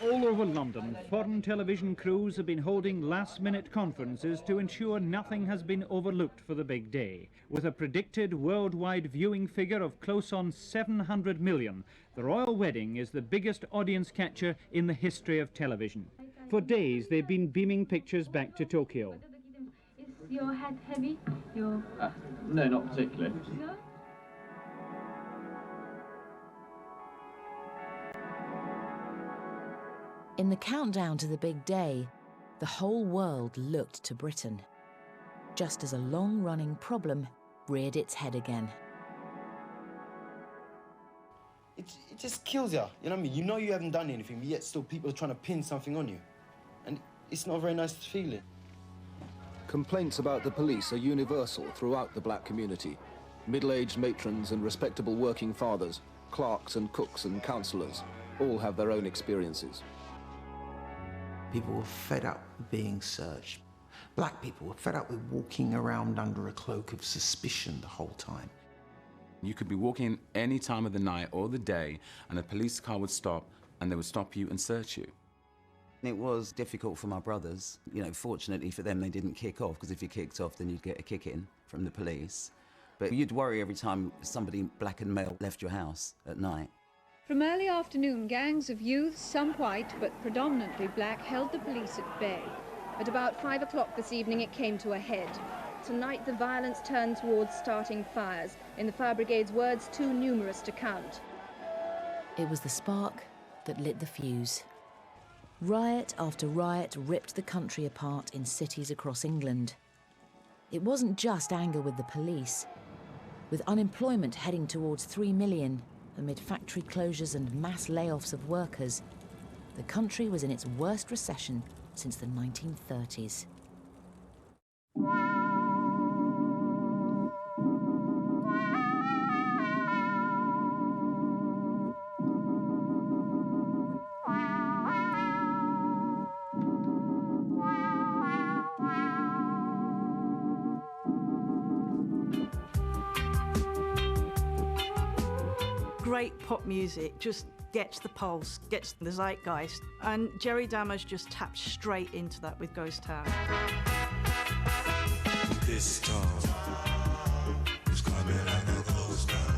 All over London, foreign television crews have been holding last-minute conferences to ensure nothing has been overlooked for the big day. With a predicted worldwide viewing figure of close on 700 million, the royal wedding is the biggest audience catcher in the history of television. For days, they've been beaming pictures back to Tokyo. Is your head heavy? No, not particularly. No? In the countdown to the big day, the whole world looked to Britain, just as a long-running problem reared its head again. It just kills you, you know what I mean? You know you haven't done anything, but yet still people are trying to pin something on you. And it's not a very nice feeling. Complaints about the police are universal throughout the black community. Middle-aged matrons and respectable working fathers, clerks and cooks and councillors, all have their own experiences. People were fed up with being searched. Black people were fed up with walking around under a cloak of suspicion the whole time. You could be walking any time of the night or the day, and a police car would stop, and they would stop you and search you. It was difficult for my brothers. You know, fortunately for them, they didn't kick off, because if you kicked off, then you'd get a kick-in from the police. But you'd worry every time somebody black and male left your house at night. From early afternoon, gangs of youths, some white but predominantly black, held the police at bay. At about 5 o'clock this evening, it came to a head. Tonight, the violence turned towards starting fires. In the fire brigade's words, too numerous to count. It was the spark that lit the fuse. Riot after riot ripped the country apart in cities across England. It wasn't just anger with the police. With unemployment heading towards 3 million, amid factory closures and mass layoffs of workers, the country was in its worst recession since the 1930s. Great pop music just gets the pulse, gets the zeitgeist, and Jerry Dammers just tapped straight into that with Ghost Town. This town is coming like a ghost town.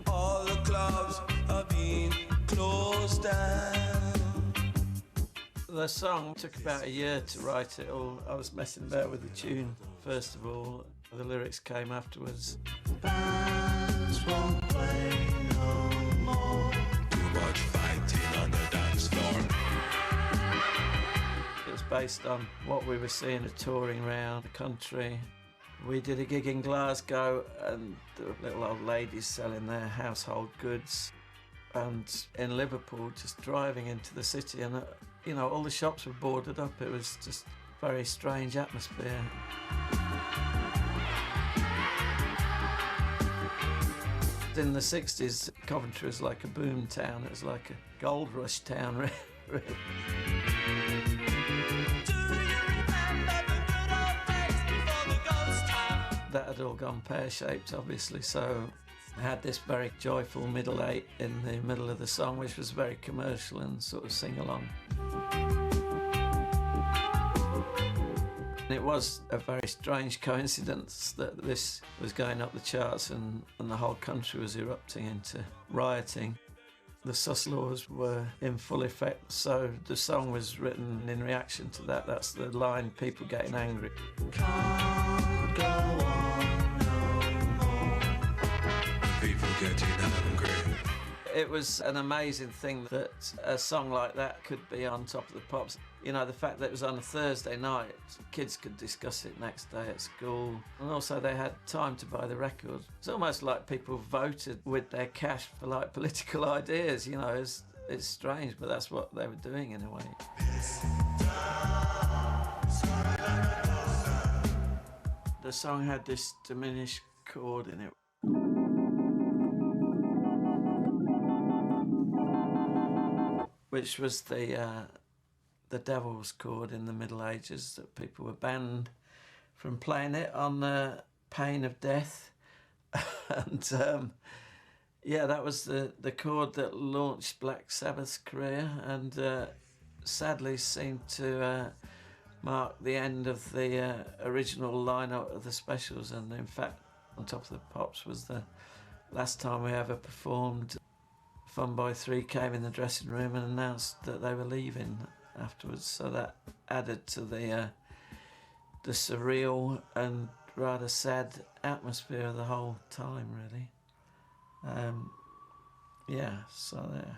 All the clubs are being closed down. The song took about a year to write it all. I was messing about with the tune first of all. The lyrics came afterwards. Bands won't play no more. Too much fighting on the dance floor. It was based on what we were seeing touring around the country. We did a gig in Glasgow and the little old ladies selling their household goods. And in Liverpool, just driving into the city and, you know, all the shops were boarded up. It was just a very strange atmosphere. In the 60s, Coventry was like a boom town. It was like a gold rush town, really. Do you remember the good old days before the ghost town? That had all gone pear-shaped, obviously, so I had this very joyful middle eight in the middle of the song, which was very commercial and sort of sing-along. It was a very strange coincidence that this was going up the charts and the whole country was erupting into rioting. The sus laws were in full effect, so the song was written in reaction to that. That's the line, people getting angry. Can't go on no more. People getting angry. It was an amazing thing that a song like that could be on Top of the Pops. You know, the fact that it was on a Thursday night, kids could discuss it next day at school. And also they had time to buy the record. It's almost like people voted with their cash for like political ideas, you know. It's strange, but that's what they were doing in a way. The song had this diminished chord in it. Which was the devil's chord in the Middle Ages, that people were banned from playing it on pain of death. And Yeah, that was the chord that launched Black Sabbath's career, and sadly seemed to mark the end of the original lineup of the specials. And in fact, On Top of the Pops was the last time we ever performed. Fun Boy 3 came in the dressing room and announced that they were leaving afterwards, so that added to the surreal and rather sad atmosphere of the whole time, really. Yeah, so there.